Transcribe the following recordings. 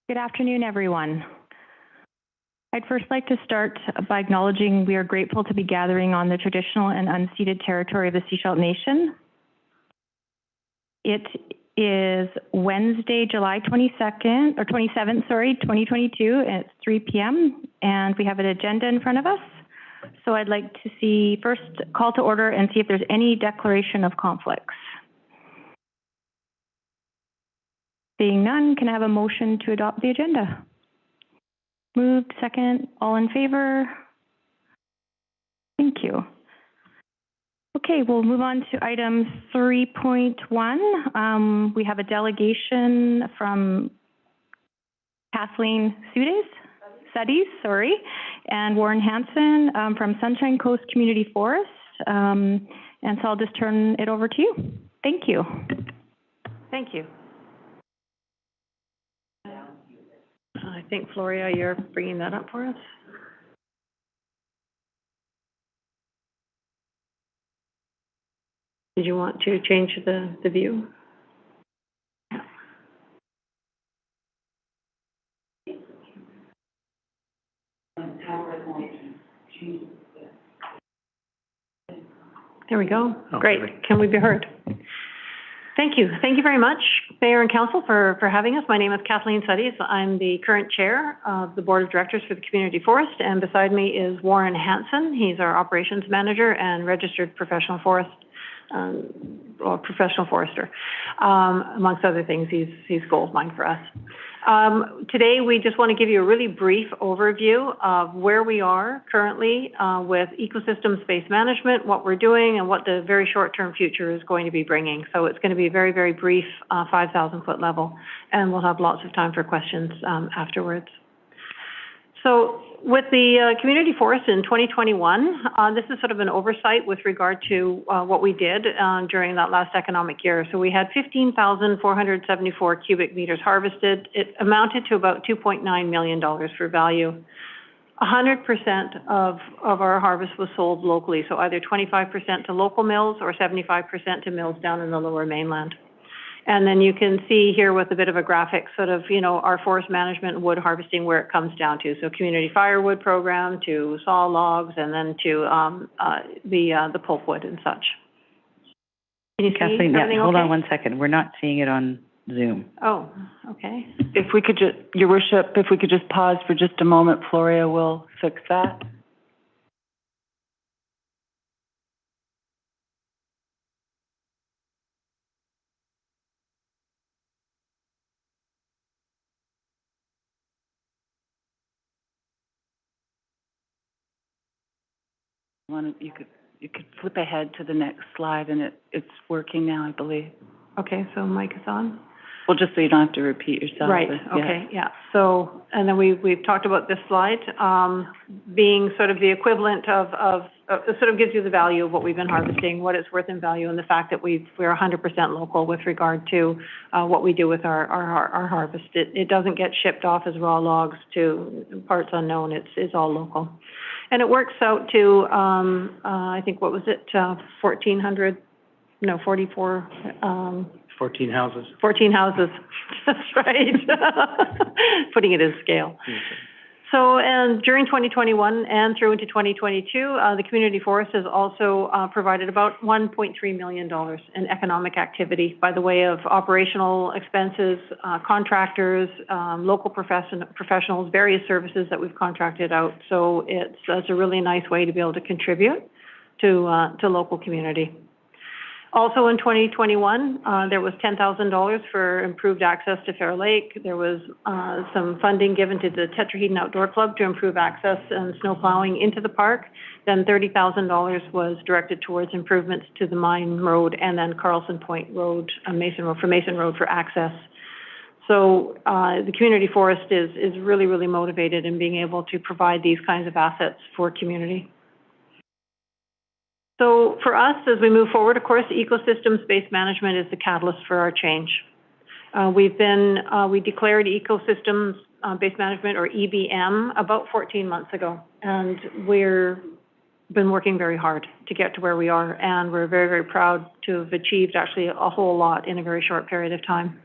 Good afternoon, everyone. I'd first like to start by acknowledging we are grateful to be gathering on the traditional and unceded territory of the Sechelt Nation. It is Wednesday, July 27th, 2022, and it's 3 p.m., and we have an agenda in front of us. So I'd like to see first call to order and see if there's any declaration of conflicts. Seeing none, can I have a motion to adopt the agenda? Moved, second, all in favor? Thank you. Okay, we'll move on to item 3.1. We have a delegation from Kathleen Suddies, and Warren Hansen from Sunshine Coast Community Forest. And so I'll just turn it over to you. Thank you. Thank you. I think, Floria, you're bringing that up for us. Did you want to change the view? There we go. Oh, great. Can we be heard? Thank you. Thank you very much, Mayor and Council, for having us. My name is Kathleen Suddies. I'm the current chair of the Board of Directors for the Community Forest, and beside me is Warren Hansen. He's our operations manager and registered professional forester. Amongst other things, he's gold mine for us. Today, we just want to give you a really brief overview of where we are currently with ecosystem-based management, what we're doing, and what the very short-term future is going to be bringing. So it's going to be a very, very brief 5,000-foot level, and we'll have lots of time for questions afterwards. So with the community forest in 2021, this is sort of an oversight with regard to what we did during that last economic year. So we had 15,474 cubic meters harvested. It amounted to about $2.9 million for value. 100% of our harvest was sold locally, so either 25% to local mills or 75% to mills down in the Lower Mainland. And then you can see here with a bit of a graphic sort of, our forest management and wood harvesting where it comes down to. So community firewood program to saw logs and then to the pulpwood and such. Can you Kathleen, hold on 1 second. We're not seeing it on Zoom. Oh, okay. If we could just, Your Worship, if we could just pause for just a moment, Floria will fix that. You could flip ahead to the next slide, and it's working now, I believe. Okay, so mic is on. Well, just so you don't have to repeat yourself. Right. Okay. Yeah. So, and then we've talked about this slide being sort of the equivalent of it sort of gives you the value of what we've been harvesting, what it's worth in value, and the fact that we're 100% local with regard to what we do with our harvest. It doesn't get shipped off as raw logs to parts unknown. It's all local. And it works out to, I think, what was it, 1,400, no, 44. 14 houses. 14 houses, that's right. Putting it in scale. So, and during 2021 and through into 2022, the community forest has also provided about $1.3 million in economic activity by the way of operational expenses, contractors, local professionals, various services that we've contracted out. So it's a really nice way to be able to contribute to local community. Also in 2021, there was $10,000 for improved access to Fair Lake. There was some funding given to the Tetrahedron Outdoor Club to improve access and snow plowing into the park. Then $30,000 was directed towards improvements to the Mine Road and then Carlson Point Road, Mason Road for access. So the community forest is really, really motivated in being able to provide these kinds of assets for community. So for us, as we move forward, of course, ecosystem-based management is the catalyst for our change. We declared ecosystems-based management, or EBM, about 14 months ago, and we've been working very hard to get to where we are, and we're very, very proud to have achieved actually a whole lot in a very short period of time.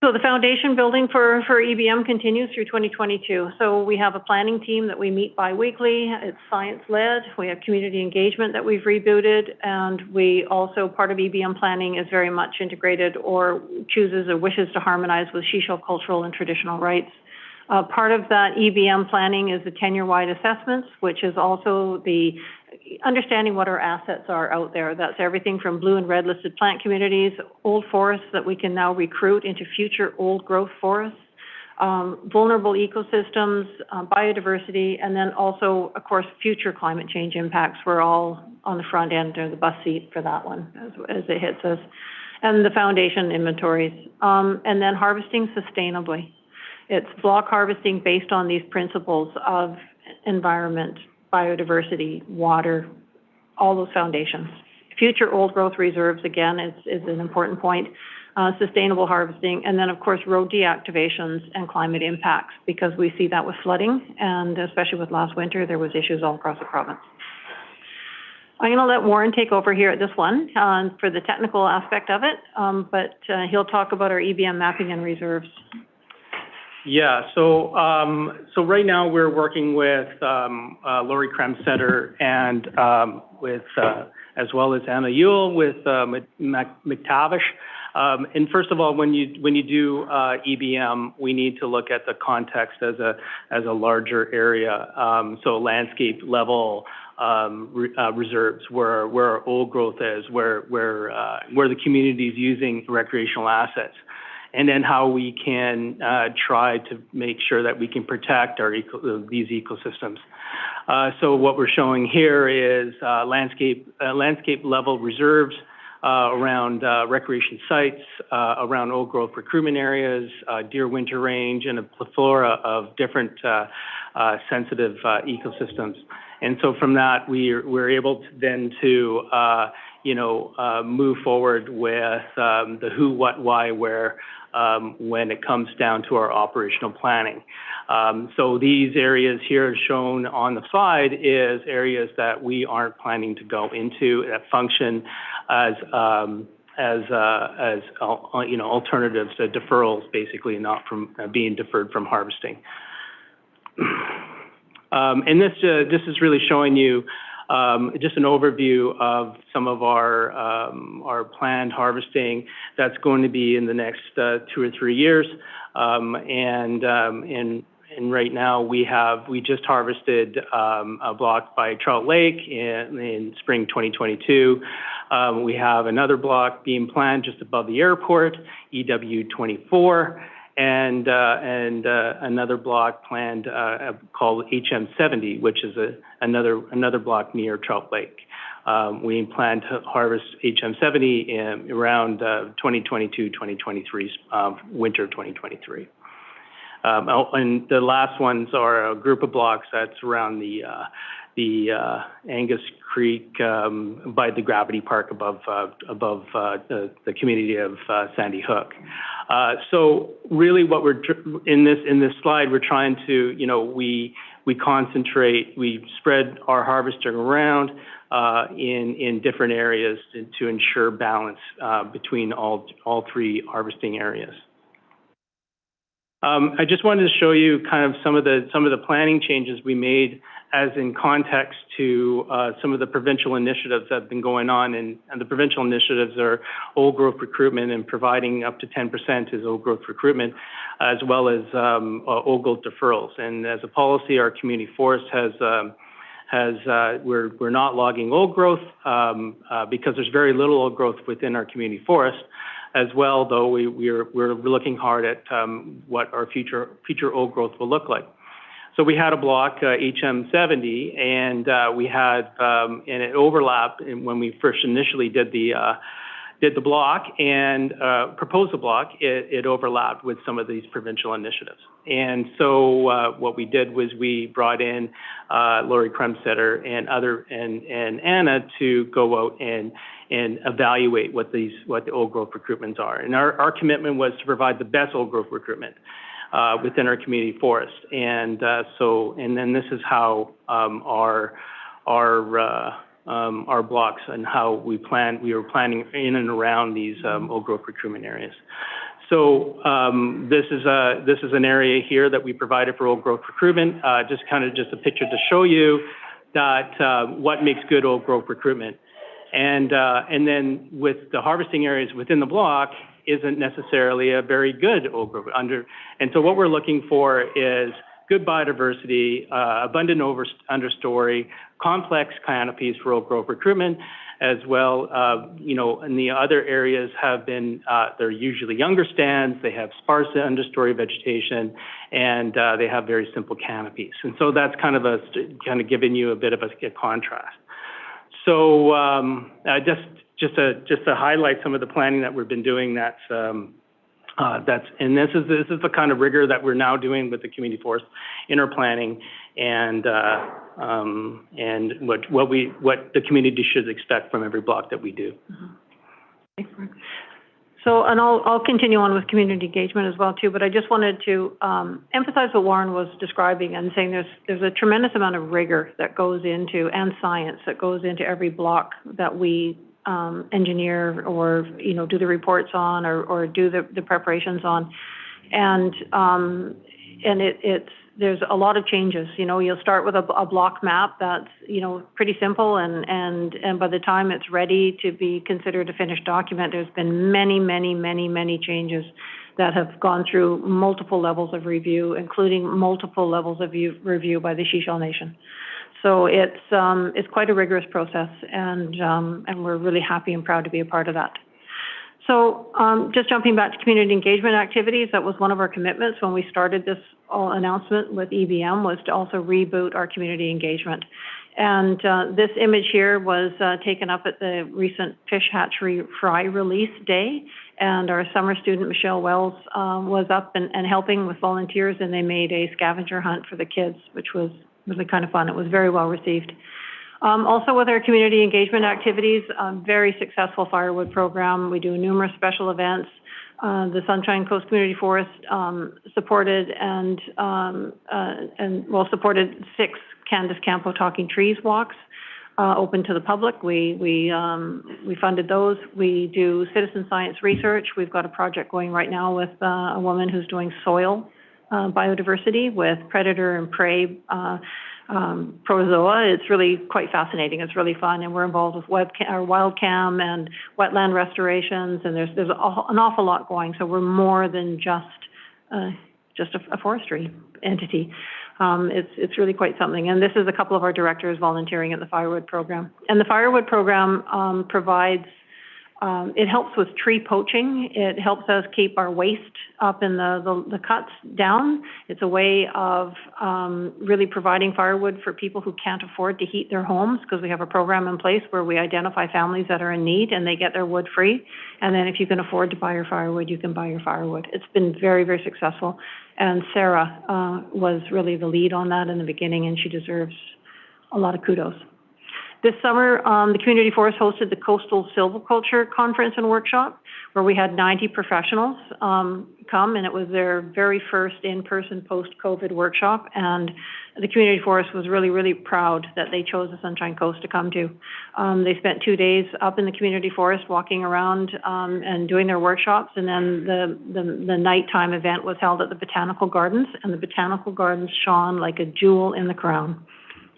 So the foundation building for EBM continues through 2022. So we have a planning team that we meet bi-weekly. It's science-led. We have community engagement that we've rebooted, and we also, part of EBM planning is very much integrated or chooses or wishes to harmonize with Shisho cultural and traditional rights. Part of that EBM planning is the tenure-wide assessments, which is also the understanding what our assets are out there. That's everything from blue and red listed plant communities, old forests that we can now recruit into future old growth forests, vulnerable ecosystems, biodiversity, and then also, of course, future climate change impacts. We're all on the front end or the bus seat for that one as it hits us. And the foundation inventories. And then harvesting sustainably. It's block harvesting based on these principles of environment, biodiversity, water, all those foundations. Future old growth reserves, again, is an important point. Sustainable harvesting, and then, of course, road deactivations and climate impacts, because we see that with flooding, and especially with last winter, there was issues all across the province. I'm going to let Warren take over here at this one for the technical aspect of it, but he'll talk about our EBM mapping and reserves. Yeah, so right now we're working with Lori Kremsetter and with as well as Anna Ewell with McTavish. And first of all, when you do EBM, we need to look at the context as a larger area. So landscape level reserves, where our old growth is, where the community is using recreational assets. And then how we can try to make sure that we can protect these ecosystems. So what we're showing here is landscape level reserves around recreation sites, around old growth recruitment areas, deer winter range, and a plethora of different sensitive ecosystems. And so from that, we're able to then move forward with the who, what, why, where, when it comes down to our operational planning. So these areas here shown on the slide is areas that we aren't planning to go into that function as alternatives to deferrals, basically not from being deferred from harvesting. And this is really showing you just an overview of some of our planned harvesting that's going to be in the next 2 or 3 years. And right now we just harvested a block by Trout Lake in spring 2022. We have another block being planned just above the airport, EW24. And another block planned called HM70, which is another block near Trout Lake. We plan to harvest HM70 around 2022-2023, winter 2023. And the last ones are a group of blocks that's around the Angus Creek by the Gravity Park above the community of Sandy Hook. So really, what we're in this slide, we're trying to we concentrate, we spread our harvesting around in different areas to ensure balance between all three harvesting areas. I just wanted to show you kind of some of the planning changes we made as in context to some of the provincial initiatives that have been going on. And the provincial initiatives are old growth recruitment and providing up to 10% is old growth recruitment, as well as old growth deferrals. And as a policy, our community forest we're not logging old growth because there's very little old growth within our community forest. As well, though, we're looking hard at what our future old growth will look like. So we had a block, HM70, and we had, and it overlapped when we first initially did the block and proposed the block, it overlapped with some of these provincial initiatives. And so what we did was we brought in Lori Kremsetter and Anna to go out and evaluate what the old growth recruitments are. And our commitment was to provide the best old growth recruitment within our community forest. And and then this is how our blocks and how we were planning in and around these old growth recruitment areas. So this is an area here that we provided for old growth recruitment, just a picture to show you that what makes good old growth recruitment. And then with the harvesting areas within the block isn't necessarily a very good old growth and so what we're looking for is good biodiversity, abundant understory, complex canopies for old growth recruitment, as well, and the other areas have been, they're usually younger stands, they have sparse understory vegetation, and they have very simple canopies. And so that's kind of giving you a bit of a contrast. So just to highlight some of the planning that we've been doing, and this is the kind of rigor that we're now doing with the community forest in our planning, and what the community should expect from every block that we do. Mm-hmm. So, and I'll continue on with community engagement as well too, but I just wanted to emphasize what Warren was describing and saying there's a tremendous amount of rigor that goes into, and science that goes into every block that we engineer or do the reports on or do the preparations on, and there's a lot of changes. You'll start with a block map that's pretty simple, and by the time it's ready to be considered a finished document, there's been many changes that have gone through multiple levels of review, including multiple levels of review by the Sechelt Nation. So it's quite a rigorous process, and we're really happy and proud to be a part of that. So just jumping back to community engagement activities, that was one of our commitments when we started this announcement with EBM, was to also reboot our community engagement. And this image here was taken up at the recent Fish Hatchery Fry Release Day, and our summer student, Michelle Wells, was up and helping with volunteers, and they made a scavenger hunt for the kids, which was really kind of fun. It was very well received. Also with our community engagement activities, very successful Firewood Program. We do numerous special events. The Sunshine Coast Community Forest supported supported 6 Candace Campo Talking Trees walks open to the public. We funded those. We do citizen science research. We've got a project going right now with a woman who's doing soil biodiversity with predator and prey protozoa. It's really quite fascinating. It's really fun, and we're involved with wildcam and wetland restorations, and there's an awful lot going. So we're more than just a forestry entity. It's really quite something. And this is a couple of our directors volunteering at the Firewood Program. And the Firewood Program provides it helps with tree poaching. It helps us keep our waste up in the cuts down. It's a way of really providing firewood for people who can't afford to heat their homes, because we have a program in place where we identify families that are in need and they get their wood free. And then if you can afford to buy your firewood, you can buy your firewood. It's been very, very successful. And Sarah was really the lead on that in the beginning, and she deserves a lot of kudos. This summer, the Community Forest hosted the Coastal Silviculture Conference and Workshop, where we had 90 professionals come, and it was their very first in-person post-COVID workshop. And the Community Forest was really, really proud that they chose the Sunshine Coast to come to. They spent 2 days up in the Community Forest walking around and doing their workshops, and then the nighttime event was held at the Botanical Gardens, and the Botanical Gardens shone like a jewel in the crown.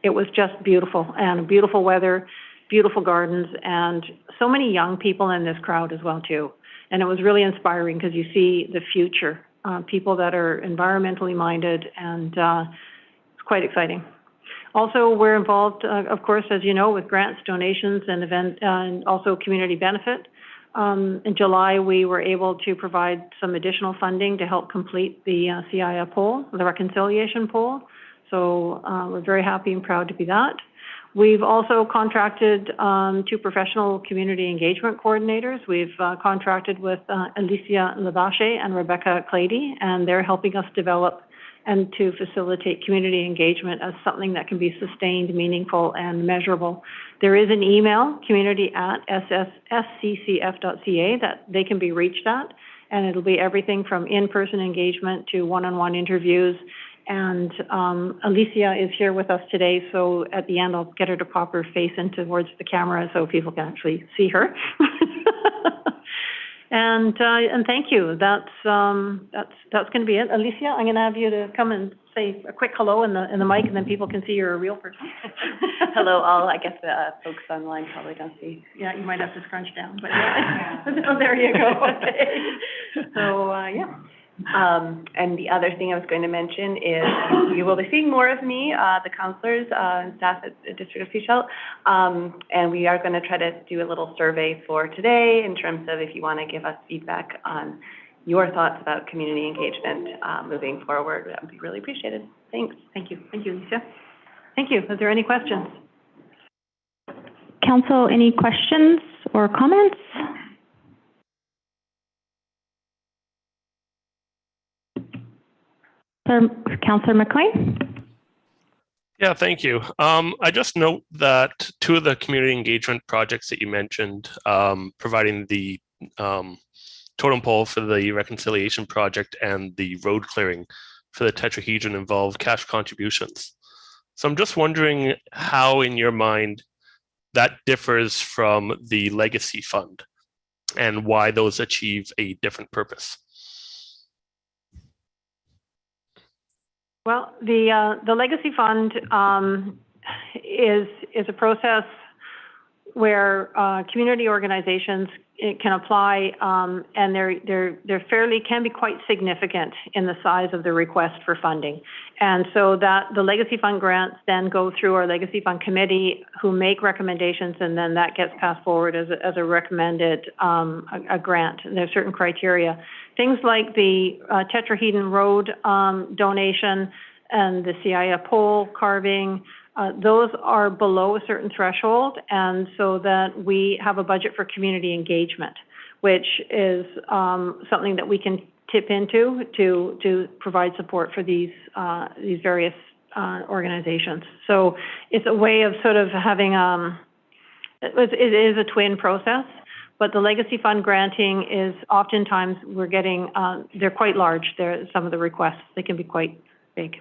It was just beautiful, and beautiful weather, beautiful gardens, and so many young people in this crowd as well too. And it was really inspiring, because you see the future, people that are environmentally minded, and it's quite exciting. Also, we're involved, of course, as you know, with grants, donations, and event, and also community benefit. In July, we were able to provide some additional funding to help complete the CIA poll, the reconciliation poll. So we're very happy and proud to be that. We've also contracted 2 professional community engagement coordinators. We've contracted with Alicia Lavache and Rebecca Clady, and they're helping us develop and to facilitate community engagement as something that can be sustained, meaningful, and measurable. There is an email, community@sccf.ca, that they can be reached at, and it'll be everything from in-person engagement to one-on-one interviews. And Alicia is here with us today, so at the end I'll get her to pop her face in towards the camera so people can actually see her. And thank you. That's going to be it. Alicia, I'm going to have you to come and say a quick hello in the mic, and then people can see you're a real person. Hello, all. I guess folks online probably don't see. Yeah, you might have to scrunch down, but yeah. Oh, there you go. Okay. So, yeah. And the other thing I was going to mention is you will be seeing more of me, the counselors and staff at the District of Sechelt. And we are going to try to do a little survey for today in terms of if you want to give us feedback on your thoughts about community engagement moving forward. That would be really appreciated. Thanks. Thank you. Thank you, Alicia. Thank you. Is there any questions? Council, any questions or comments? Councillor McLean? Yeah, thank you. I just note that two of the community engagement projects that you mentioned, providing the totem pole for the reconciliation project and the road clearing for the tetrahedron involve cash contributions. So I'm just wondering how, in your mind, that differs from the legacy fund and why those achieve a different purpose. Well, the legacy fund is a process where community organizations can apply, and they're fairly can be quite significant in the size of the request for funding, and so that the legacy fund grants then go through our legacy fund committee, who make recommendations, and then that gets passed forward as a recommended a grant. And there's certain criteria. Things like the Tetrahedron Road donation and the CIA pole carving, those are below a certain threshold, and so that we have a budget for community engagement, which is something that we can tip into to provide support for these various organizations. So it's a way of sort of having it is a twin process. But the legacy fund granting is oftentimes we're getting, they're quite large. Some of the requests, they can be quite big.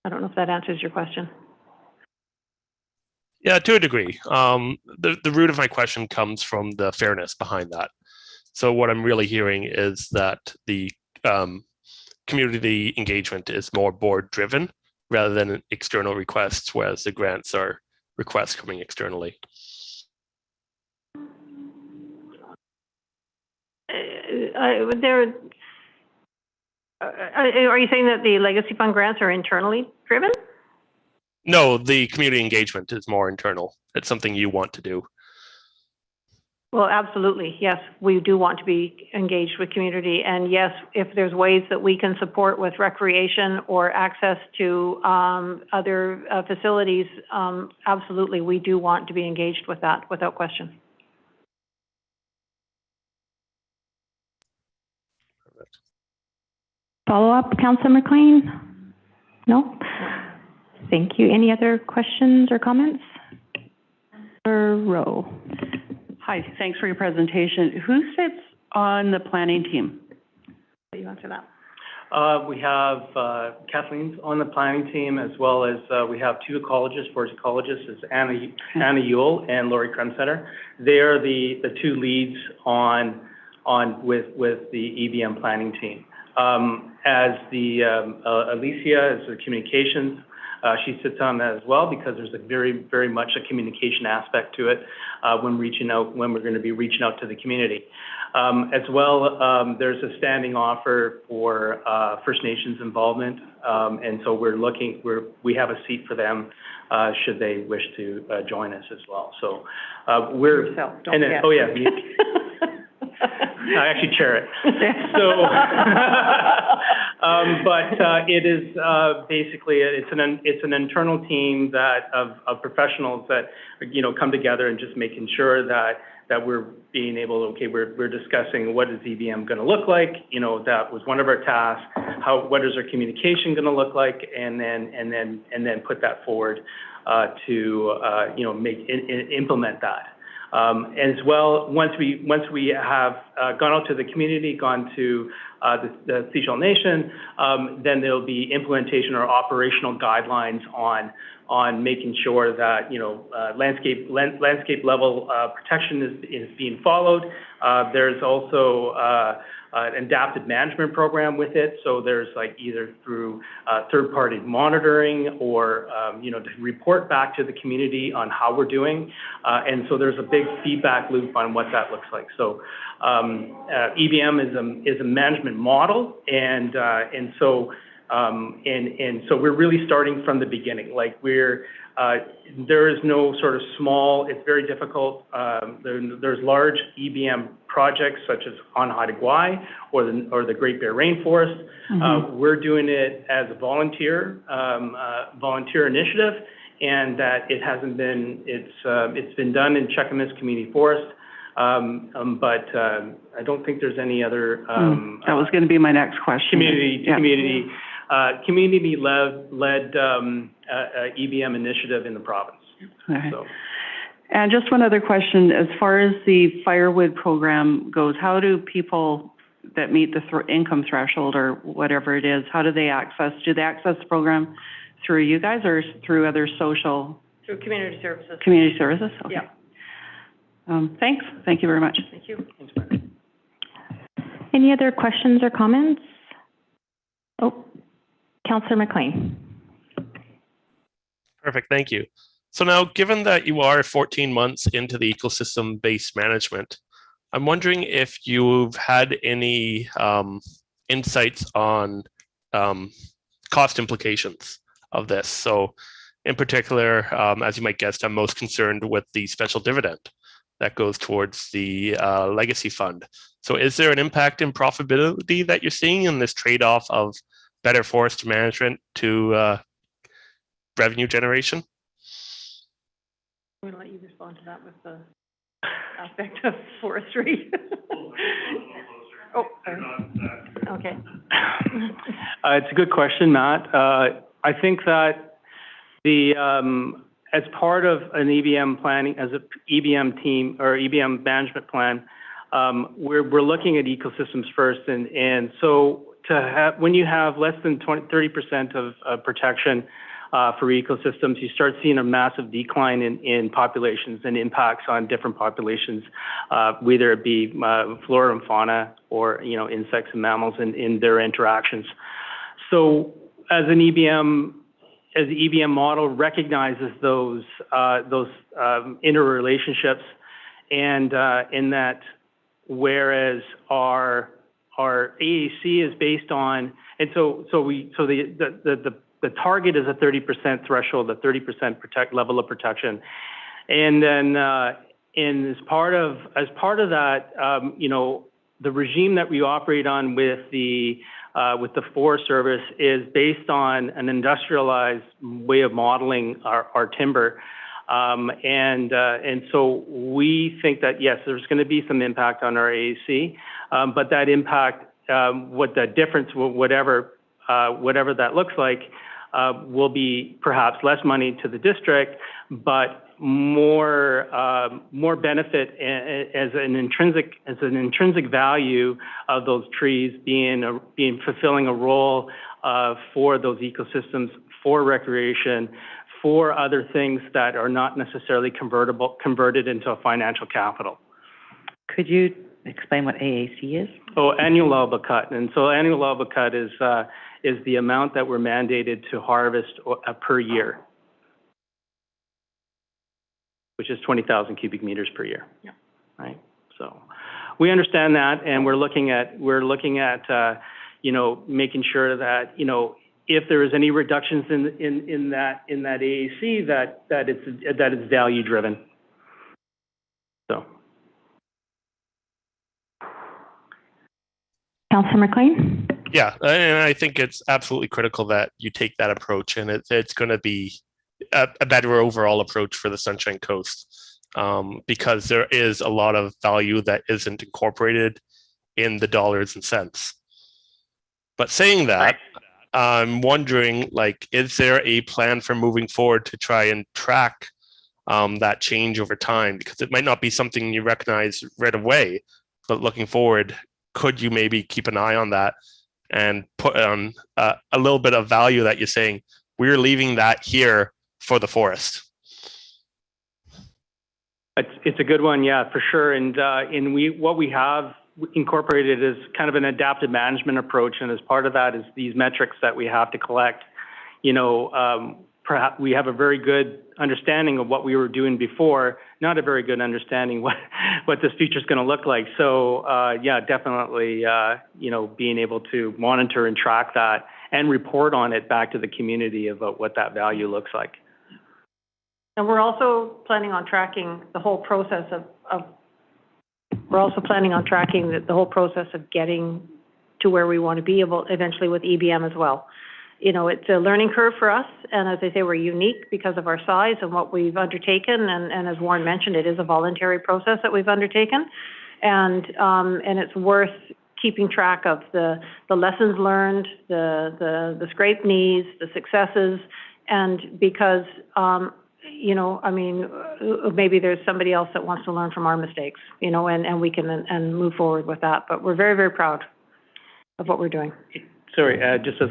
I don't know if that answers your question. Yeah, to a degree. The root of my question comes from the fairness behind that. So what I'm really hearing is that the community engagement is more board driven rather than external requests, whereas the grants are requests coming externally. Are you saying that the legacy fund grants are internally driven? No, the community engagement is more internal. It's something you want to do. Well, absolutely. Yes, we do want to be engaged with community. And yes, if there's ways that we can support with recreation or access to other facilities, absolutely, we do want to be engaged with that without question. Follow up, Councillor McLean? No? Thank you. Any other questions or comments? Rowe. Hi, thanks for your presentation. Who sits on the planning team? You answer that. We have Kathleen's on the planning team, as well as we have two ecologists, forest ecologists, is Anna Yule and Lori Kremsetter. They are the two leads with the EBM planning team. As the Alicia is the communications, she sits on that as well, because there's a very much a communication aspect to it when we're going to be reaching out to the community. As well, there's a standing offer for First Nations involvement, and so we have a seat for them should they wish to join us as well. So we're yourself, don't forget. Oh yeah. I actually chair it. So, but it is basically it's an internal team of professionals that come together and just making sure that we're being able to, we're discussing what is EBM going to look like. That was one of our tasks. What is our communication going to look like, and then put that forward to implement that. As well, once we have gone out to the community, gone to the Sechelt Nation, then there'll be implementation or operational guidelines on making sure that, landscape level protection is being followed. There's also an adaptive management program with it. So there's either through third-party monitoring or, to report back to the community on how we're doing. And so there's a big feedback loop on what that looks like. So EBM is a management model, and so we're really starting from the beginning. There is no sort of small, it's very difficult. There's large EBM projects such as on Haida Gwaii or the Great Bear Rainforest. We're doing it as a volunteer initiative, and that it's been done in Cheakamus Community Forest. But I don't think there's any other that was going to be my next question. Community-led EBM initiative in the province. Okay. So. And just one other question, as far as the Firewood program goes, how do people that meet the income threshold or whatever it is, how do they access the program through you guys or through other social? Through community services. Community services? Okay. Yeah. Thanks. Thank you very much. Thank you. Any other questions or comments? Oh, Councillor McLean. Perfect, thank you. So now, given that you are 14 months into the ecosystem-based management, I'm wondering if you've had any insights on cost implications of this. So in particular, as you might guess, I'm most concerned with the special dividend that goes towards the legacy fund. So is there an impact in profitability that you're seeing in this trade-off of better forest management to revenue generation? I'm going to let you respond to that with the aspect of forestry. Oh, sorry. Okay. It's a good question, Matt. I think that as part of an EBM planning, as an EBM team or EBM management plan, we're looking at ecosystems first, and so when you have less than 30% of protection for ecosystems, you start seeing a massive decline in populations and impacts on different populations, whether it be flora and fauna or insects and mammals in their interactions. So as the EBM model recognizes those interrelationships, and in that, whereas our AAC is based on, and so the target is a 30% threshold, a 30% level of protection, and then as part of that, the regime that we operate on with the Forest Service is based on an industrialized way of modeling our timber, and so we think that yes, there's going to be some impact on our AAC, but that impact, what the difference, whatever that looks like, will be perhaps less money to the district, but more benefit as an intrinsic value of those trees being fulfilling a role for those ecosystems, for recreation, for other things that are not necessarily converted into a financial capital. Could you explain what AAC is? Oh, annual allowable cut. And so annual allowable cut is the amount that we're mandated to harvest per year, which is 20,000 cubic meters per year. Yeah. Right. So we understand that, and we're looking at making sure that if there is any reductions in that AAC, that it's value driven. So. Councillor McLean? Yeah, and I think it's absolutely critical that you take that approach, and it's going to be a better overall approach for the Sunshine Coast, because there is a lot of value that isn't incorporated in the dollars and cents. But saying that, I'm wondering, is there a plan for moving forward to try and track that change over time? Because it might not be something you recognize right away, but looking forward, could you maybe keep an eye on that and put on a little bit of value that you're saying, we're leaving that here for the forest? It's a good one, yeah, for sure. And what we have incorporated is kind of an adaptive management approach, and as part of that is these metrics that we have to collect. Perhaps we have a very good understanding of what we were doing before, not a very good understanding what this future is going to look like. So yeah, definitely, being able to monitor and track that and report on it back to the community about what that value looks like. And we're also planning on tracking the whole process of getting to where we want to be eventually with EBM as well. It's a learning curve for us, and as I say, we're unique because of our size and what we've undertaken, and as Warren mentioned, it is a voluntary process that we've undertaken, and it's worth keeping track of the lessons learned, the scraped knees, the successes, and because maybe there's somebody else that wants to learn from our mistakes, and we can and move forward with that. But we're very, very proud of what we're doing. Sorry, just as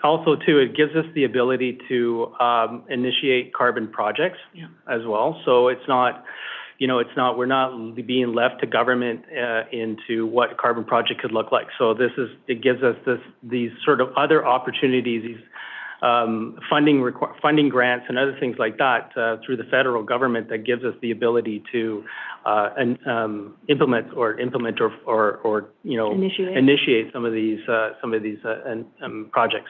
also too, it gives us the ability to initiate carbon projects as well. So it's not, we're not being left to government into what a carbon project could look like. So it gives us these sort of other opportunities, these funding grants and other things like that through the federal government that gives us the ability to implement or initiate some of these projects.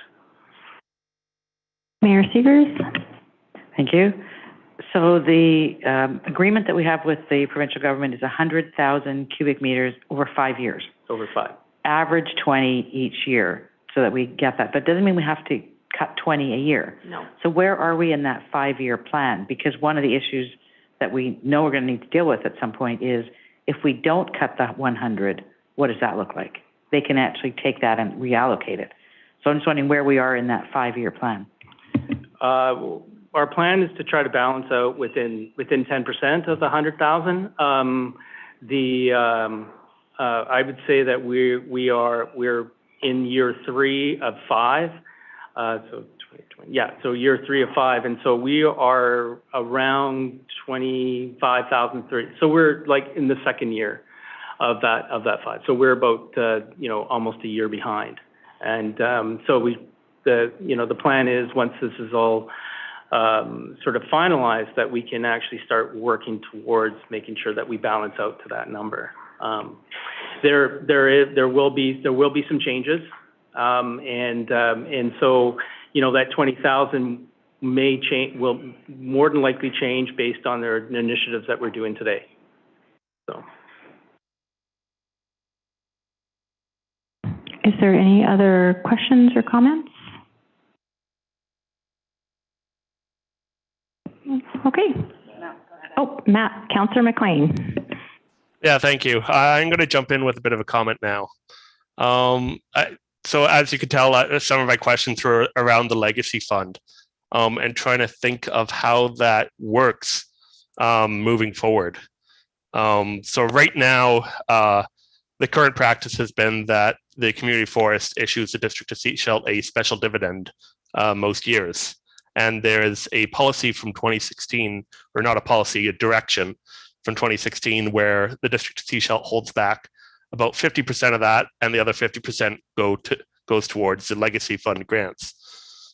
Mayor Sievers. Thank you. So the agreement that we have with the provincial government is 100,000 cubic meters over 5 years. Over 5. Average 20 each year, so that we get that. But it doesn't mean we have to cut 20 a year. No. So where are we in that 5-year plan? Because one of the issues that we know we're going to need to deal with at some point is if we don't cut the 100, what does that look like? They can actually take that and reallocate it. So I'm just wondering where we are in that 5-year plan. Our plan is to try to balance out within 10% of the 100,000. I would say that we're in year 3 of 5. So year 3 of 5, and so we are around 25,000. So we're like in the second year of that 5. So we're about almost a year behind, and so the plan is once this is all sort of finalized, that we can actually start working towards making sure that we balance out to that number. There will be some changes. And so, that 20,000 will more than likely change based on their initiatives that we're doing today. So. Is there any other questions or comments? Okay. Oh, Matt, Councillor McLean. Yeah, thank you. I'm going to jump in with a bit of a comment now. So as you can tell, some of my questions were around the legacy fund and trying to think of how that works moving forward. So right now, the current practice has been that the community forest issues the District of Sechelt a special dividend most years. And there's a policy from 2016, or not a policy, a direction from 2016, where the District of Sechelt holds back about 50% of that, and the other 50% goes towards the legacy fund grants.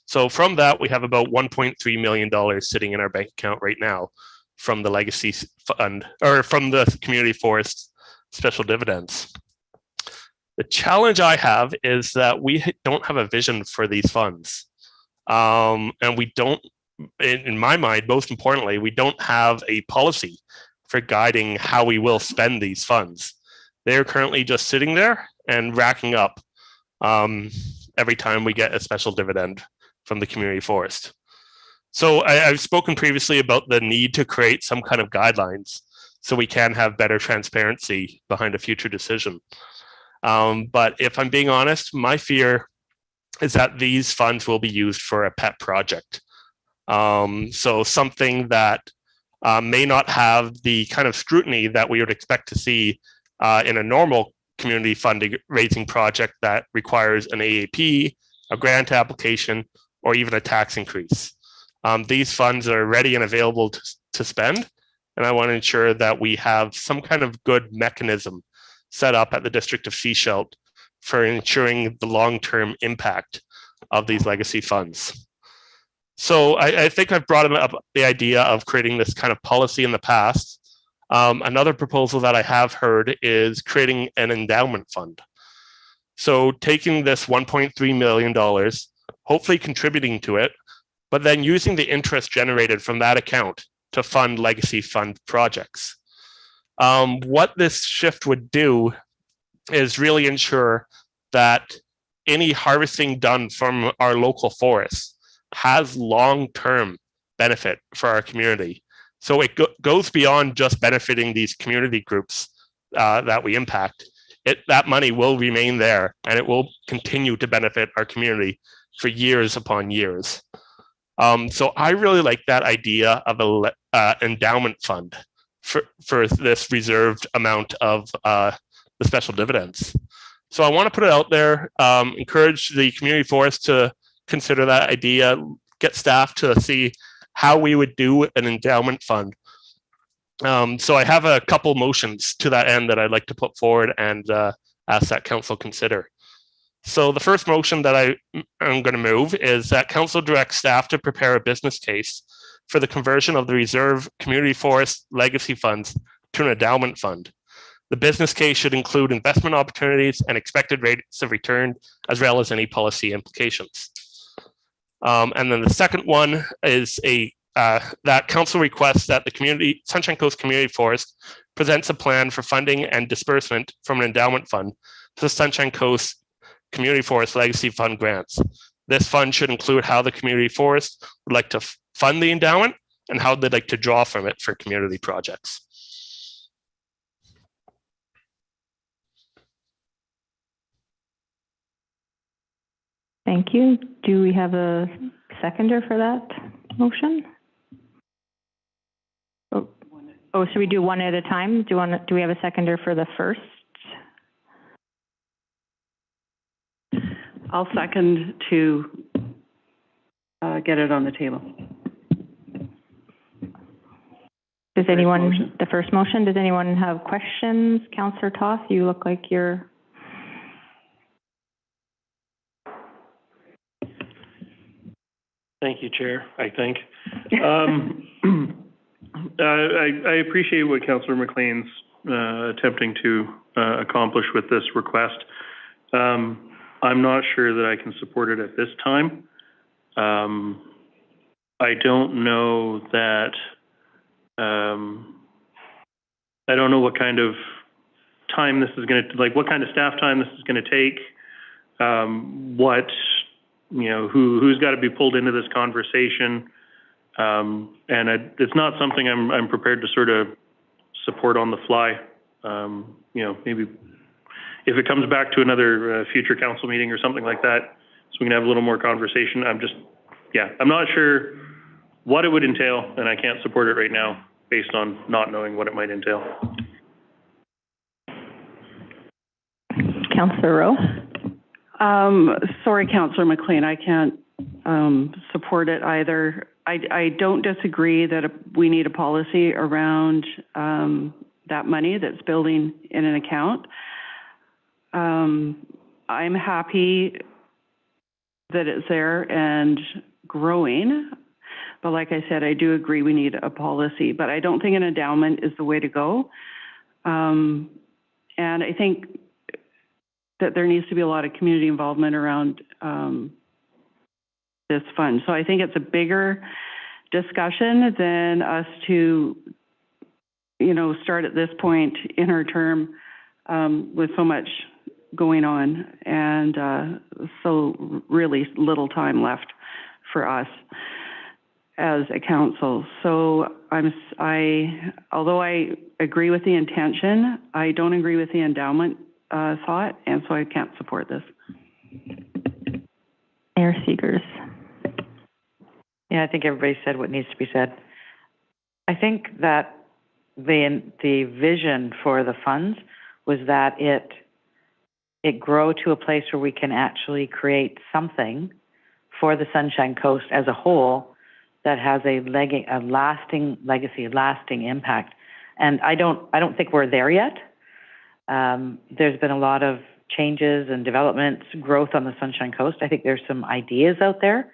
So from that, we have about $1.3 million sitting in our bank account right now from the legacy fund, or from the community forest special dividends. The challenge I have is that we don't have a vision for these funds. And we don't, in my mind, most importantly, we don't have a policy for guiding how we will spend these funds. They're currently just sitting there and racking up every time we get a special dividend from the community forest. So I've spoken previously about the need to create some kind of guidelines so we can have better transparency behind a future decision. But if I'm being honest, my fear is that these funds will be used for a pet project. So something that may not have the kind of scrutiny that we would expect to see in a normal community funding raising project that requires an AAP, a grant application, or even a tax increase. These funds are ready and available to spend, and I want to ensure that we have some kind of good mechanism set up at the District of Sechelt for ensuring the long-term impact of these legacy funds. So I think I've brought up the idea of creating this kind of policy in the past. Another proposal that I have heard is creating an endowment fund. So taking this $1.3 million, hopefully contributing to it, but then using the interest generated from that account to fund legacy fund projects. What this shift would do is really ensure that any harvesting done from our local forests has long-term benefit for our community. So it goes beyond just benefiting these community groups that we impact. That money will remain there, and it will continue to benefit our community for years upon years. So I really like that idea of an endowment fund for this reserved amount of the special dividends. So I want to put it out there, encourage the community forest to consider that idea, get staff to see how we would do an endowment fund. So I have a couple motions to that end that I'd like to put forward and ask that council consider. So the first motion that I'm going to move is that council directs staff to prepare a business case for the conversion of the reserve community forest legacy funds to an endowment fund. The business case should include investment opportunities and expected rates of return, as well as any policy implications. And then the second one is that council requests that the Sunshine Coast Community Forest presents a plan for funding and disbursement from an endowment fund to the Sunshine Coast Community Forest Legacy Fund grants. This fund should include how the community forest would like to fund the endowment and how they'd like to draw from it for community projects. Thank you. Do we have a seconder for that motion? Oh, should we do one at a time? Do we have a seconder for the first? I'll second to get it on the table. Does anyone, the first motion, does anyone have questions? Councillor Toth, you look like you're... Thank you, Chair, I think. I appreciate what Councillor McLean's attempting to accomplish with this request. I'm not sure that I can support it at this time. I don't know that, I don't know what kind of time this is going to, like what kind of staff time this is going to take, who's got to be pulled into this conversation. And it's not something I'm prepared to sort of support on the fly. Maybe if it comes back to another future council meeting or something like that, so we can have a little more conversation. I'm not sure what it would entail, and I can't support it right now based on not knowing what it might entail. Councillor Rowe? Sorry, Councillor McLean, I can't support it either. I don't disagree that we need a policy around that money that's building in an account. I'm happy that it's there and growing, but like I said, I do agree we need a policy, but I don't think an endowment is the way to go. And I think that there needs to be a lot of community involvement around this fund. So I think it's a bigger discussion than us to, start at this point in our term with so much going on and so really little time left for us as a council. So although I agree with the intention, I don't agree with the endowment thought, and so I can't support this. Mayor Seegers. Yeah, I think everybody said what needs to be said. I think that the vision for the funds was that it it grow to a place where we can actually create something for the Sunshine Coast as a whole that has a lasting legacy, a lasting impact. And I don't think we're there yet. There's been a lot of changes and developments, growth on the Sunshine Coast. I think there's some ideas out there,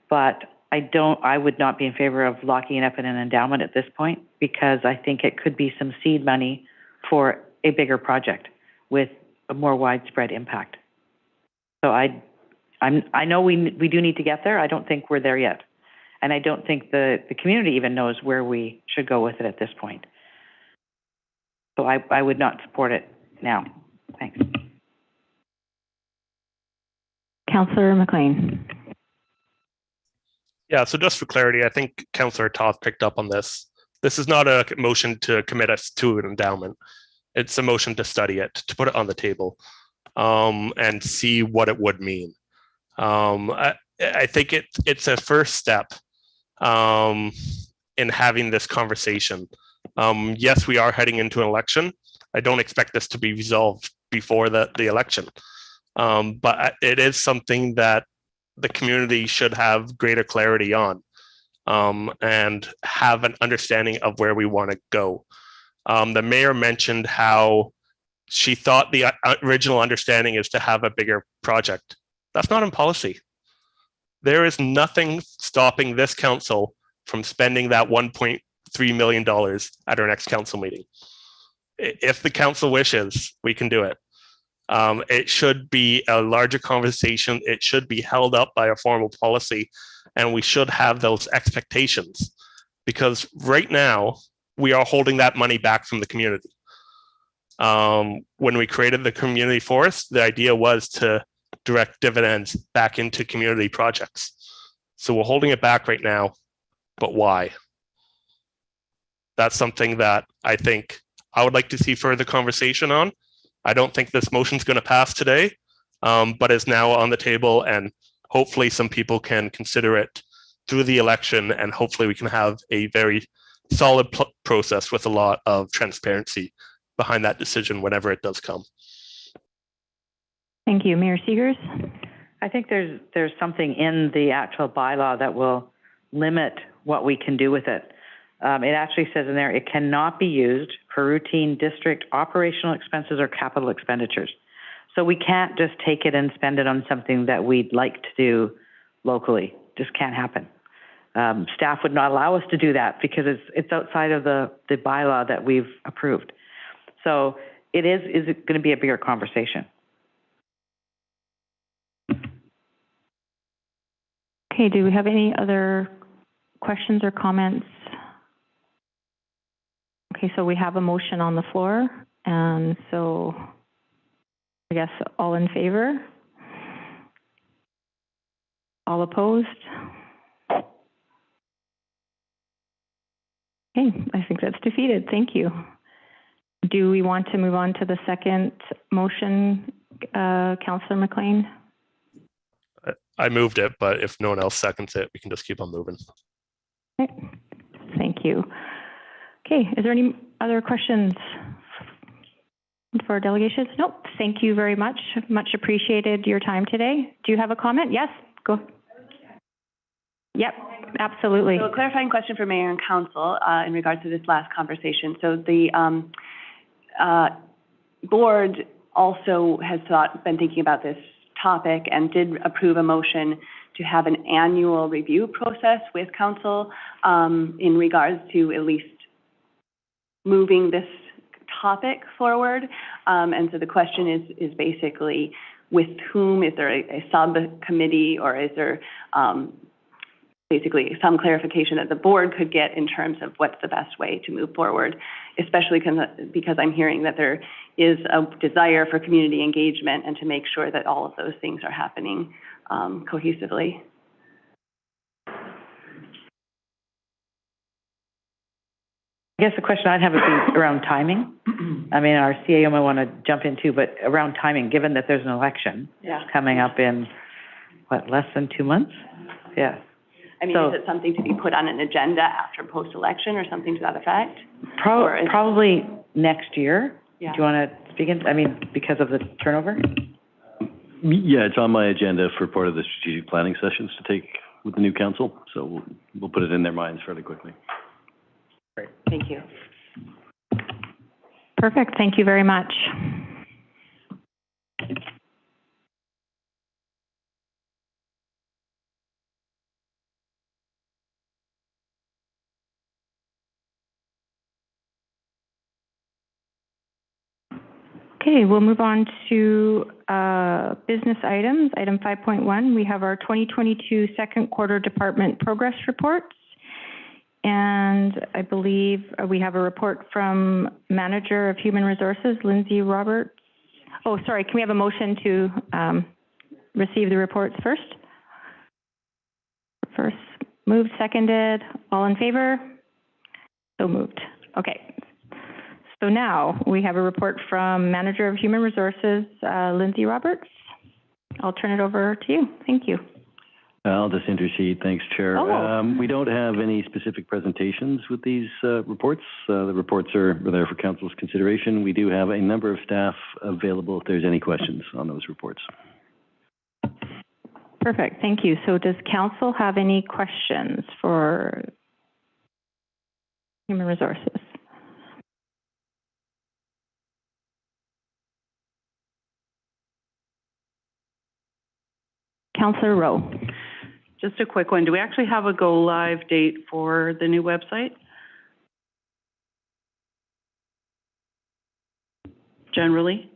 but I would not be in favor of locking it up in an endowment at this point, because I think it could be some seed money for a bigger project with a more widespread impact. So I know we do need to get there. I don't think we're there yet. And I don't think the community even knows where we should go with it at this point. So I would not support it now. Thanks. Councillor McLean. Yeah, so just for clarity, I think Councillor Toth picked up on this. This is not a motion to commit us to an endowment. It's a motion to study it, to put it on the table, and see what it would mean. I think it's a first step in having this conversation. Yes, we are heading into an election. I don't expect this to be resolved before the election, but it is something that the community should have greater clarity on, and have an understanding of where we want to go. The mayor mentioned how she thought the original understanding is to have a bigger project. That's not in policy. There is nothing stopping this council from spending that $1.3 million at our next council meeting. If the council wishes, we can do it. It should be a larger conversation. It should be held up by a formal policy, and we should have those expectations, because right now we are holding that money back from the community. When we created the community forest, the idea was to direct dividends back into community projects. So we're holding it back right now, but why? That's something that I think I would like to see further conversation on. I don't think this motion is going to pass today, but is now on the table, and hopefully some people can consider it through the election, and hopefully we can have a very solid process with a lot of transparency behind that decision whenever it does come. Thank you. Mayor Seegers? I think there's something in the actual bylaw that will limit what we can do with it. It actually says in there, it cannot be used for routine district operational expenses or capital expenditures. So we can't just take it and spend it on something that we'd like to do locally. Just can't happen. Staff would not allow us to do that because it's outside of the bylaw that we've approved. So is it going to be a bigger conversation? Okay, do we have any other questions or comments? Okay, so we have a motion on the floor, and so I guess all in favor? All opposed? Okay, I think that's defeated. Thank you. Do we want to move on to the second motion, Councillor McLean? I moved it, but if no one else seconds it, we can just keep on moving. Okay, thank you. Okay, is there any other questions for our delegations? Nope, thank you very much. Much appreciated your time today. Do you have a comment? Yes, go. Yep, absolutely. So a clarifying question for Mayor and Council in regards to this last conversation. So the board also has been thinking about this topic and did approve a motion to have an annual review process with Council in regards to at least moving this topic forward. And so the question is basically with whom? Is there a subcommittee, or is there basically some clarification that the board could get in terms of what's the best way to move forward, especially because I'm hearing that there is a desire for community engagement and to make sure that all of those things are happening cohesively. I guess the question I'd have would be around timing. I mean, our CAO might want to jump in too, but around timing, given that there's an election coming up in, what, less than 2 months? Yeah. I mean, is it something to be put on an agenda after post-election or something to that effect? Probably next year. Do you want to speak in, because of the turnover? Yeah, it's on my agenda for part of the strategic planning sessions to take with the new council, so we'll put it in their minds fairly quickly. Great, thank you. Perfect. Thank you very much. Okay, we'll move on to business items. Item 5.1, we have our 2022 second quarter department progress reports. And I believe we have a report from Manager of Human Resources, Lindsay Roberts. Oh, sorry, can we have a motion to receive the reports first? First, moved, seconded, all in favor? So moved. Okay. So now we have a report from Manager of Human Resources, Lindsay Roberts. I'll turn it over to you. Thank you. I'll just intercede. Thanks, Chair. Oh. We don't have any specific presentations with these reports. The reports are there for Council's consideration. We do have a number of staff available if there's any questions on those reports. Perfect. Thank you. So does Council have any questions for Human Resources? Councillor Rowe. Just a quick one. Do we actually have a go live date for the new website? Generally?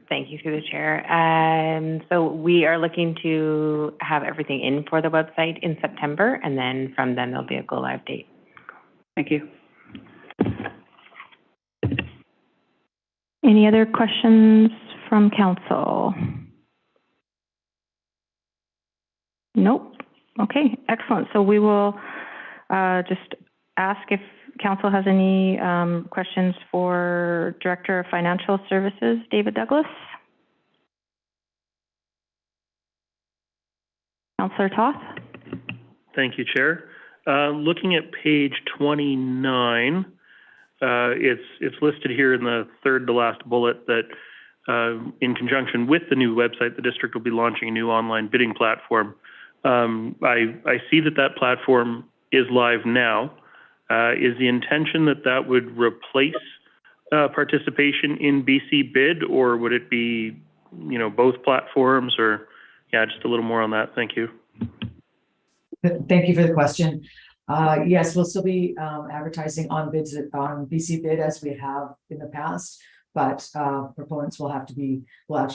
Thank you through the chair. So we are looking to have everything in for the website in September, and then from then there'll be a go live date. Thank you. Any other questions from Council? Nope. Okay, excellent. So we will just ask if Council has any questions for Director of Financial Services, David Douglas. Councillor Toth. Thank you, Chair. Looking at page 29, it's listed here in the third to last bullet that in conjunction with the new website, the district will be launching a new online bidding platform. I see that platform is live now. Is the intention that would replace participation in BC Bid, or would it be, both platforms, or, just a little more on that? Thank you. Thank you for the question. Yes, we'll still be advertising on bids on BC Bid as we have in the past, but proponents will actually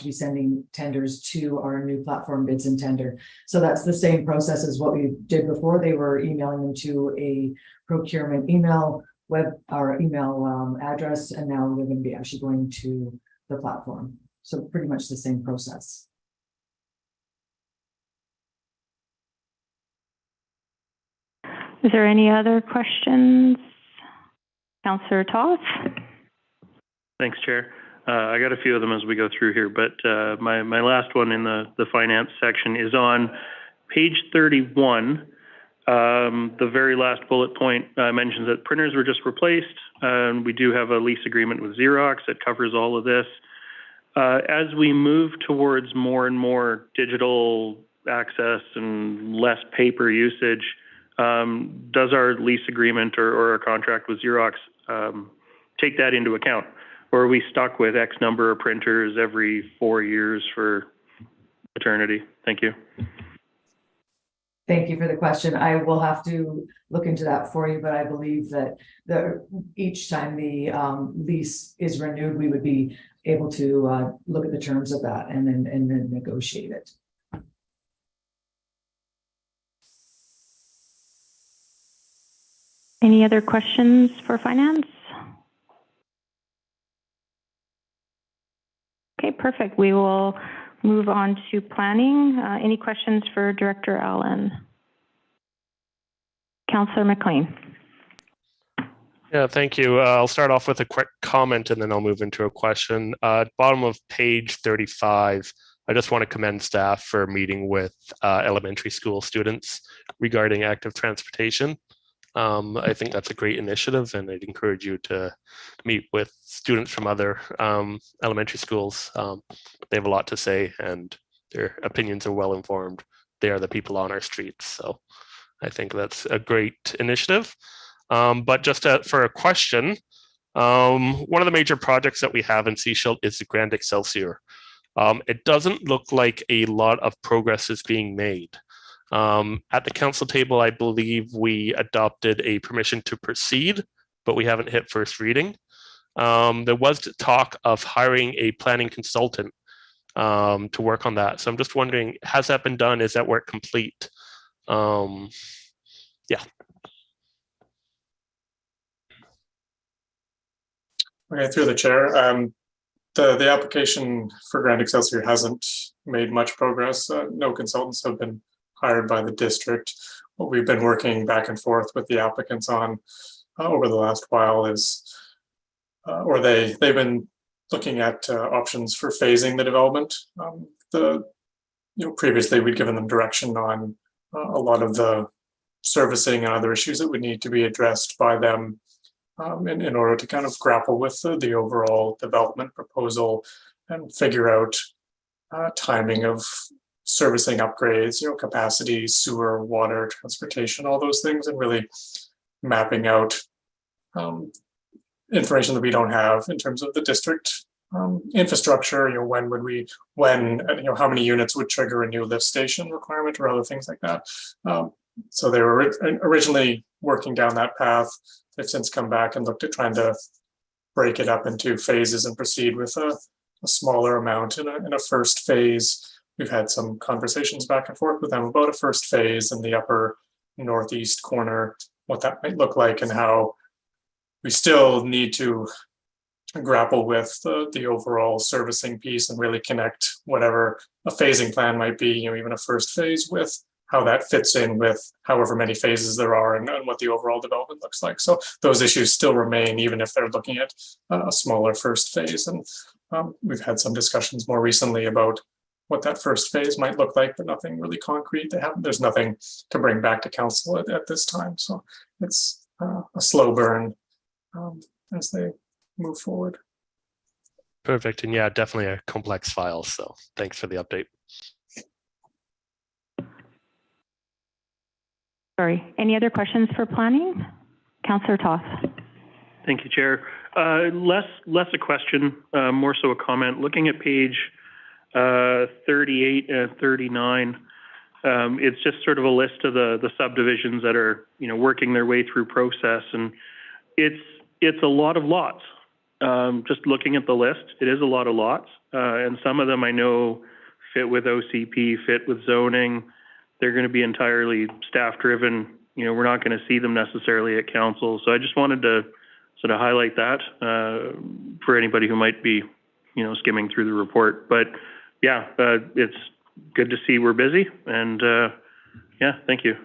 be sending tenders to our new platform, Bids and Tender. So that's the same process as what we did before. They were emailing them to a procurement email address, and now they're going to be actually going to the platform. So pretty much the same process. Is there any other questions? Councillor Toth? Thanks, Chair. I got a few of them as we go through here, but my last one in the finance section is on page 31. The very last bullet point mentions that printers were just replaced. We do have a lease agreement with Xerox that covers all of this. As we move towards more and more digital access and less paper usage, does our lease agreement or our contract with Xerox take that into account? Or are we stuck with X number of printers every 4 years for eternity? Thank you. Thank you for the question. I will have to look into that for you, but I believe that each time the lease is renewed, we would be able to look at the terms of that and then negotiate it. Any other questions for finance? Okay, perfect. We will move on to planning. Any questions for Director Allen? Councillor McLean. Yeah, thank you. I'll start off with a quick comment and then I'll move into a question. Bottom of page 35, I just want to commend staff for meeting with elementary school students regarding active transportation. I think that's a great initiative, and I'd encourage you to meet with students from other elementary schools. They have a lot to say, and their opinions are well informed. They are the people on our streets, so I think that's a great initiative. But just for a question, one of the major projects that we have in Sea Shield is the Grand Excelsior. It doesn't look like a lot of progress is being made. At the council table, I believe we adopted a permission to proceed, but we haven't hit first reading. There was talk of hiring a planning consultant to work on that. So I'm just wondering, has that been done? Is that work complete? Yeah. Okay, through the chair. The application for Grand Excelsior hasn't made much progress. No consultants have been hired by the district. What we've been working back and forth with the applicants on over the last while is, or they've been looking at options for phasing the development. Previously we'd given them direction on a lot of the servicing and other issues that would need to be addressed by them in order to kind of grapple with the overall development proposal and figure out timing of servicing upgrades, capacity, sewer, water, transportation, all those things, and really mapping out information that we don't have in terms of the district infrastructure. How many units would trigger a new lift station requirement or other things like that. So they were originally working down that path. They've since come back and looked at trying to break it up into phases and proceed with a smaller amount in a first phase. We've had some conversations back and forth with them about a first phase in the upper northeast corner, what that might look like, and how we still need to grapple with the overall servicing piece and really connect whatever a phasing plan might be, even a first phase, with how that fits in with however many phases there are and what the overall development looks like. So those issues still remain, even if they're looking at a smaller first phase. And we've had some discussions more recently about what that first phase might look like, but nothing really concrete. There's nothing to bring back to council at this time. So it's a slow burn as they move forward. Perfect. And yeah, definitely a complex file. So thanks for the update. Sorry, any other questions for planning? Councillor Toth. Thank you, Chair. Less a question, more so a comment. Looking at page 38 and 39, it's just sort of a list of the subdivisions that are, working their way through process, and it's a lot of lots. Just looking at the list, it is a lot of lots, and some of them I know fit with OCP, fit with zoning. They're going to be entirely staff-driven. We're not going to see them necessarily at council. So I just wanted to sort of highlight that for anybody who might be, skimming through the report. But yeah, it's good to see we're busy. And yeah, thank you.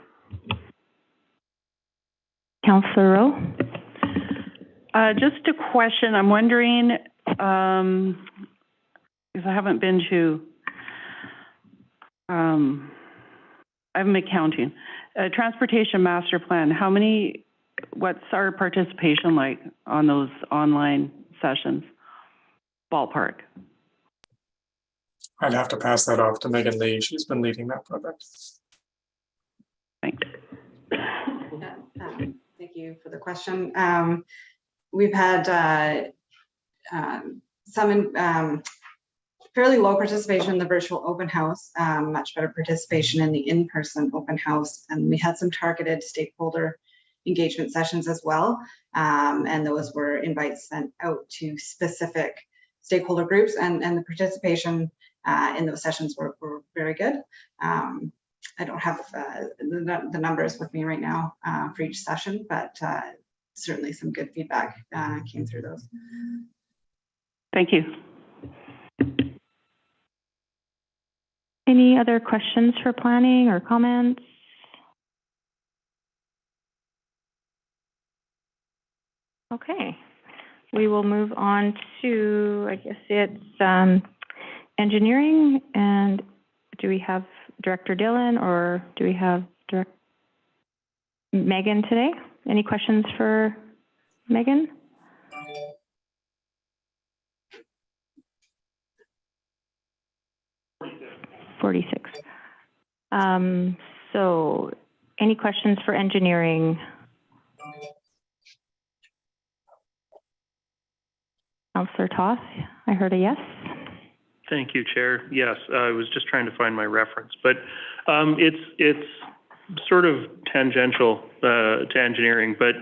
Councillor Rowe. Just a question. I'm wondering, because I haven't been to, I'm accounting, transportation master plan. What's our participation like on those online sessions? Ballpark. I'd have to pass that off to Megan Lee. She's been leading that project. Thanks. Thank you for the question. We've had some fairly low participation in the virtual open house, much better participation in the in-person open house, and we had some targeted stakeholder engagement sessions as well, and those were invites sent out to specific stakeholder groups, and the participation in those sessions were very good. I don't have the numbers with me right now for each session, but certainly some good feedback came through those. Thank you. Any other questions for planning or comments? Okay, we will move on to, I guess it's engineering. And do we have Director Dillon or do we have Megan today? Any questions for Megan? $46. So any questions for engineering? Councillor Toth, I heard a yes. Thank you, Chair. Yes, I was just trying to find my reference, but it's sort of tangential to engineering, but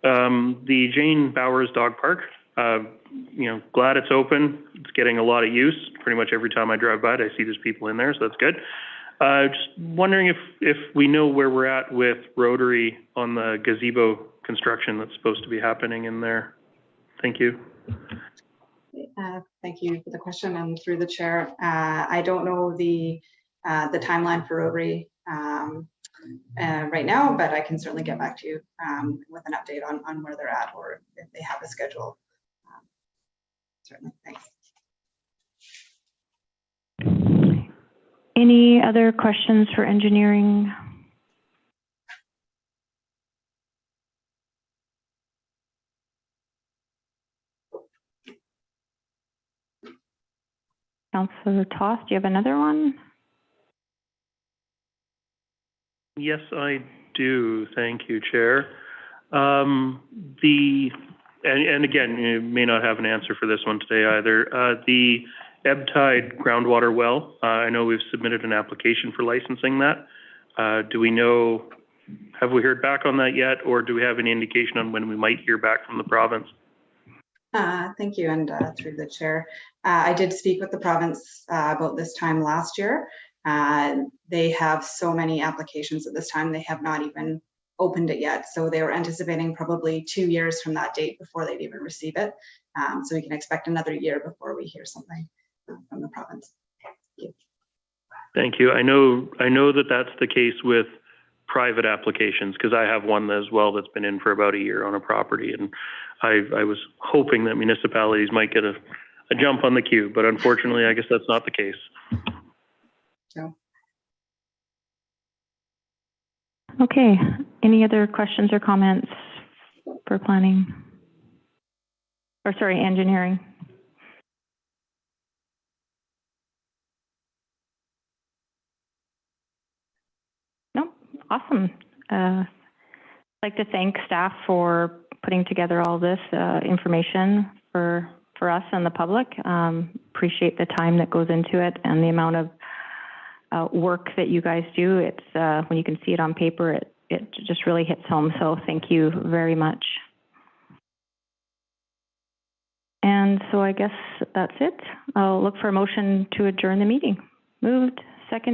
the Jane Bowers Dog Park, glad it's open. It's getting a lot of use. Pretty much every time I drive by it, I see there's people in there, so that's good. Just wondering if we know where we're at with Rotary on the gazebo construction that's supposed to be happening in there. Thank you. Thank you for the question, and through the chair, I don't know the timeline for Rotary right now, but I can certainly get back to you with an update on where they're at or if they have a schedule. Certainly, thanks. Any other questions for engineering? Councillor Toth, do you have another one? Yes, I do. Thank you, Chair. And again, you may not have an answer for this one today either. The ebb tide groundwater well, I know we've submitted an application for licensing that. Do we know, have we heard back on that yet, or do we have any indication on when we might hear back from the province? Thank you, and through the chair, I did speak with the province about this time last year. They have so many applications at this time, they have not even opened it yet. So they were anticipating probably 2 years from that date before they'd even receive it. So we can expect another year before we hear something from the province. Thank you. I know that that's the case with private applications, because I have one as well that's been in for about a year on a property, and I was hoping that municipalities might get a jump on the queue, but unfortunately, I guess that's not the case. No. Okay. Any other questions or comments for planning? Or sorry, engineering? No, awesome. I'd like to thank staff for putting together all this information for us and the public. Appreciate the time that goes into it and the amount of work that you guys do. It's when you can see it on paper, it just really hits home. So thank you very much. And so I guess that's it. I'll look for a motion to adjourn the meeting. Moved, second.